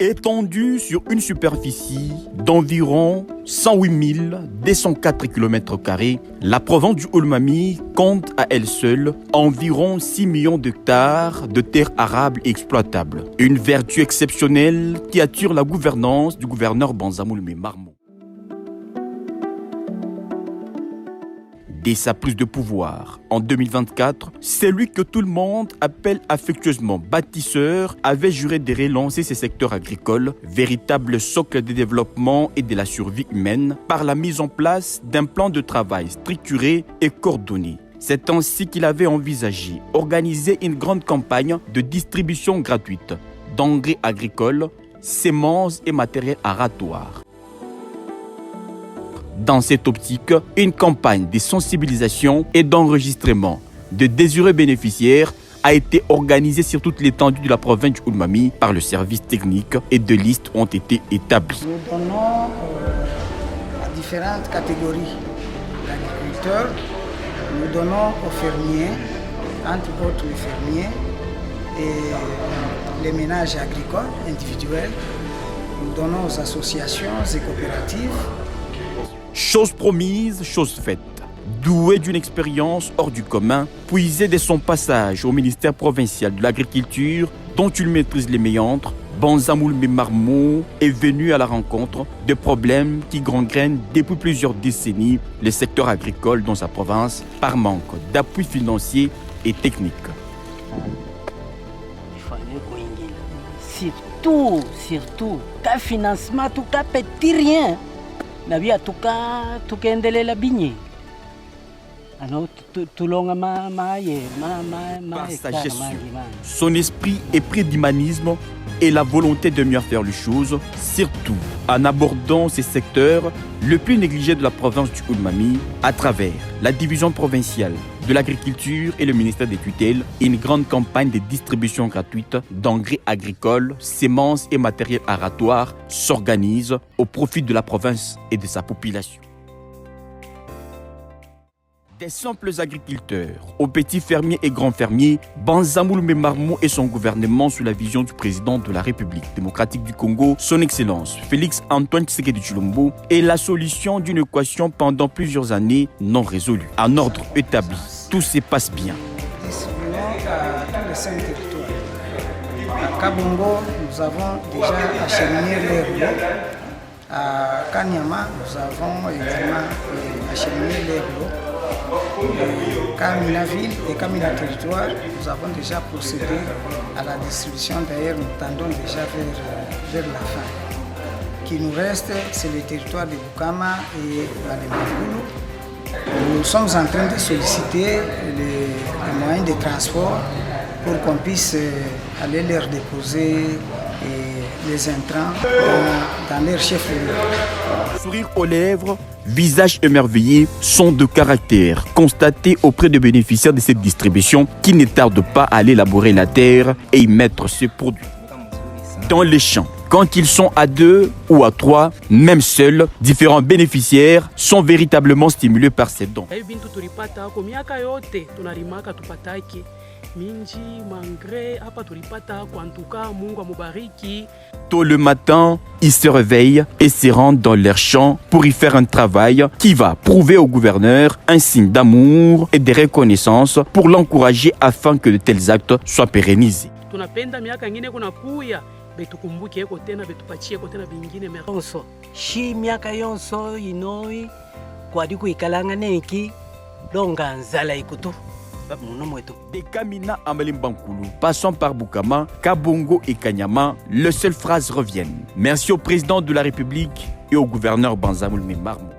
Étendue sur une superficie d'environ 108 204 km², la province du Haut-Lomami compte à elle seule environ 6 millions d'hectares de terres arables et exploitables. Une vertu exceptionnelle qui attire la gouvernance du gouverneur Banzamoulmé Marmot. Dès sa prise de pouvoir en 2024, celui que tout le monde appelle affectueusement bâtisseur avait juré de relancer ces secteurs agricoles, véritable socle de développement et de la survie humaine, par la mise en place d'un plan de travail structuré et coordonné. C'est ainsi qu'il avait envisagé organiser une grande campagne de distribution gratuite d'engrais agricoles, semences et matériel aratoire. Dans cette optique, une campagne de sensibilisation et d'enregistrement de désireux bénéficiaires a été organisée sur toute l'étendue de la province du Haut-Lomami par le service technique et de listes ont été établies. Nous donnons à différentes catégories d'agriculteurs. Nous donnons aux fermiers, entre autres les fermiers et les ménages agricoles individuels. Nous donnons aux associations et coopératives. Chose promise, chose faite. Doué d'une expérience hors du commun, puisé dès son passage au ministère provincial de l'Agriculture, dont il maîtrise les méandres, Banzamoulmé Marmot est venu à la rencontre de problèmes qui gangrènent depuis plusieurs décennies le secteur agricole dans sa province par manque d'appui financier et technique. Surtout, qu'un financement, tout cas petit rien. Nabia tukaendelela binye par sa gestion, son esprit et près d'humanisme et la volonté de mieux faire les choses, surtout en abordant ces secteurs le plus négligés de la province du Haut-Lomami à travers la division provinciale de l'agriculture et le ministère des tutelles, une grande campagne de distribution gratuite d'engrais agricoles, semences et matériel aratoire s'organise au profit de la province et de sa population. Des simples agriculteurs aux petits fermiers et grands fermiers, Banzamoulmé Marmot et son gouvernement sous la vision du président de la République démocratique du Congo, son Excellence Félix Antoine Tshisekedi Tshilombo, est la solution d'une équation pendant plusieurs années non résolue. En ordre établi, tout se passe bien. Distribuons à tous les 5 territoires. À Kabongo, nous avons déjà acheminé l'herbe. À Kanyama, nous avons également acheminé l'herbe. Kamina ville et Kamina territoire, nous avons déjà procédé à la distribution. D'ailleurs, nous tendons déjà vers la fin. Ce qui nous reste, c'est le territoire de Bukama et Balemagulu. Nous sommes en train de solliciter les moyens de transport pour qu'on puisse aller leur déposer les intrants dans leur chef-lieu. Sourire aux lèvres, visage émerveillé, sont de caractère constatés auprès des bénéficiaires de cette distribution qui ne tardent pas à aller labourer la terre et y mettre ses produits. Dans les champs, quand ils sont à 2 ou à 3, même seuls, différents bénéficiaires sont véritablement stimulés par ces dons. Tôt le matin, ils se réveillent et se rendent dans leurs champs pour y faire un travail qui va prouver au gouverneur un signe d'amour et de reconnaissance pour l'encourager afin que de tels actes soient pérennisés. Des Kamina à Malimbankulu, passant par Bukama, Kabongo et Kanyama, les seules phrases reviennent. Merci au président de la République et au gouverneur Banzamoulmé Marmot.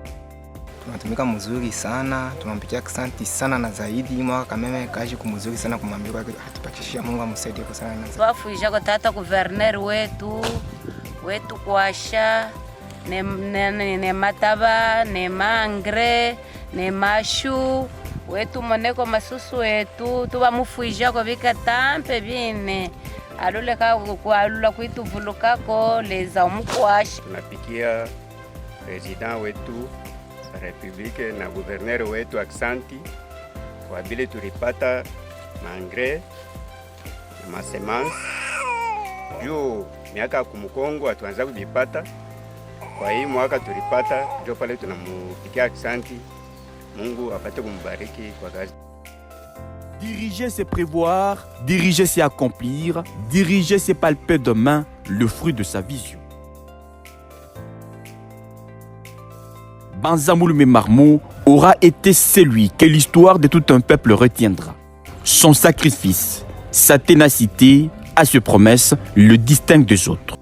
Tunatumika mzuri sana, tunampigia asante sana na zaidi mwaka meme kaji kumzuri sana kumwambia hatupatishia Mungu amsaidie kwa sana. Wafuisha kwa tata gouverneur wetu kwasha ne mataba ne mangre ne mashu wetu moneko masusu wetu tubamufuisha kwa vika tampe bine alule alula kuituvulukako leza umukwasha. Tunapikia president wetu Republike na gouverneur wetu aksanti kwa vile tulipata maengrais na masemansi juu miaka ya kumkongo hatuanza kuvipata. Kwa hii mwaka tulipata, ndio pale tunamupikia asante. Mungu apate kumbariki kwa kazi. Diriger, c'est prévoir. Diriger, c'est accomplir. Diriger, c'est palper de main le fruit de sa vision. Banzamoulme Marmot aura été celui que l'histoire de tout un peuple retiendra. Son sacrifice, sa ténacité à ses promesses le distinguent des autres.